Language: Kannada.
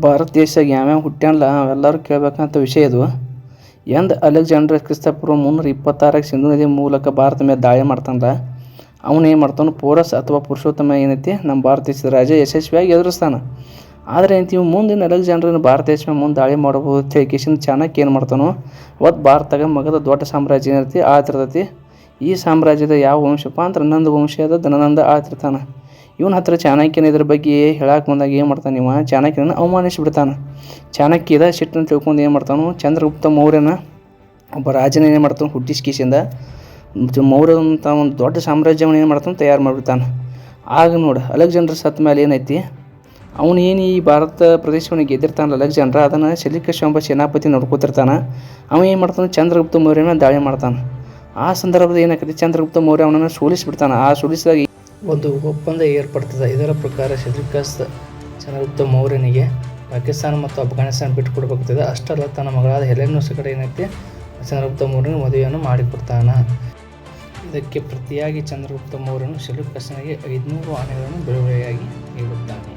ಭಾರತ ದೇಶದಾಗ ಯಾವ್ಯಾವ ಹುಟ್ಟ್ಯಾನಲ್ಲ ಅವೆಲ್ಲರೂ ಕೇಳಬೇಕಂತ ವಿಷಯ ಇದು. ಎಂದು ಅಲೆಕ್ಸಾಂಡರ್ ಕ್ರಿಸ್ತಪೂರ್ವ 326 ಸಿಂಧೂ ನದಿ ಮೂಲಕ ಭಾರತ ಮೇಲೆ ದಾಳಿ ಮಾಡ್ತಾನಲ್ಲ, ಅವನು ಏನು ಮಾಡ್ತಾನೆ, ಪೋರಸ್ ಅಥವಾ ಪುರುಷೋತ್ತಮ ಏನೈತಿ ನಮ್ಮ ಭಾರತ ದೇಶದ ರಾಜ ಯಶಸ್ವಿಯಾಗಿ ಎದುರಿಸ್ತಾನೆ. ಆದರೆ ಏನೈತಿ ಮುಂದಿನ ಅಲೆಕ್ಸಾಂಡ್ರನ ಭಾರತ ದೇಶ ಮೇಲೆ ಮುಂದೆ ದಾಳಿ ಮಾಡಬಹುದು ಅಂತ ಹೇಳಿ ಚಾಣಕ್ಯ ಏನು ಮಾಡ್ತಾನೋ, ಅವತ್ತು ಭಾರತದಾಗ ಮಗದ ದೊಡ್ಡ ಸಾಮ್ರಾಜ್ಯ ಏನೈತಿ ಆಳ್ತಿರ್ತೈತಿ. ಈ ಸಾಮ್ರಾಜ್ಯದ ಯಾವ ವಂಶಪ್ಪ ಅಂದ್ರೆ ನಂದ ವಂಶದ ಧನನಂದ ಆಳ್ತಿರ್ತಾನೆ. ಇವನ ಹತ್ರ ಚಾಣಕ್ಯನ ಇದ್ರ ಬಗ್ಗೆ ಹೇಳಕ್ಕೆ ಬಂದಾಗ ಏನು ಮಾಡ್ತಾನೆ, ಇವ ಚಾಣಕ್ಯನ ಅವಮಾನಿಸಿಬಿಡ್ತಾನೆ. ಚಾಣಕ್ಯದ ಸಿಟ್ಟನ್ನು ತಿಳ್ಕೊಂಡು ಏನು ಮಾಡ್ತಾನು, ಚಂದ್ರಗುಪ್ತ ಮೌರ್ಯನ ಒಬ್ಬ ರಾಜನ ಏನು ಮಾಡ್ತಾನೆ ಹುಟ್ಟಿಸ್ಕೀಸಿಂದ ಮೌರ್ಯದಂಥ ಒಂದು ದೊಡ್ಡ ಸಾಮ್ರಾಜ್ಯವನ್ನು ಏನು ಮಾಡ್ತಾನೆ ತಯಾರು ಮಾಡಿಬಿಡ್ತಾನೆ. ಆಗ ನೋಡು ಅಲೆಕ್ಸಾಂಡರ್ ಸತ್ತ ಮೇಲೆ ಏನೈತಿ, ಅವನು ಏನು ಈ ಭಾರತ ಪ್ರದೇಶವನ್ನು ಗೆದ್ದಿರ್ತಾನಲ್ಲ ಅಲೆಕ್ಸಾಂಡ್ರ, ಅದನ್ನು ಸೆಲ್ಯೂಕಸ್ ಎಂಬ ಸೇನಾಪತಿ ನೋಡ್ಕೊತಿರ್ತಾನೆ. ಅವ ಏನು ಮಾಡ್ತಾನೆ, ಚಂದ್ರಗುಪ್ತ ಮೌರ್ಯನ ದಾಳಿ ಮಾಡ್ತಾನೆ. ಆ ಸಂದರ್ಭದಲ್ಲಿ ಏನಾಗ್ತದೆ, ಚಂದ್ರಗುಪ್ತ ಮೌರ್ಯ ಅವನನ್ನು ಸೋಲಿಸಿಬಿಡ್ತಾನೆ. ಆ ಸೋಲಿಸಿದಾಗ ಒಂದು ಒಪ್ಪಂದ ಏರ್ಪಡ್ತದೆ. ಇದರ ಪ್ರಕಾರ ಸೆಲ್ಯೂಕಸ್ ಚಂದ್ರಗುಪ್ತ ಮೌರ್ಯನಿಗೆ ಪಾಕಿಸ್ತಾನ ಮತ್ತು ಅಫ್ಘಾನಿಸ್ತಾನ ಬಿಟ್ಟು ಕೊಡಬೇಕಾಗ್ತದೆ. ಅಷ್ಟಲ್ಲ, ತನ್ನ ಮಗಳಾದ ಹೆಲೆನಸ್ ಕಡೆ ಏನೈತಿ ಚಂದ್ರಗುಪ್ತ ಮೌರ್ಯನ ಮದುವೆಯನ್ನು ಮಾಡಿಕೊಡ್ತಾನೆ. ಇದಕ್ಕೆ ಪ್ರತಿಯಾಗಿ ಚಂದ್ರಗುಪ್ತ ಮೌರ್ಯನು ಸೆಲ್ಯೂಕಸ್ನಿಗೆ 500 ಆನೆಗಳನ್ನು ಬಿಡುಗಡೆಯಾಗಿ ನೀಡುತ್ತಾನೆ.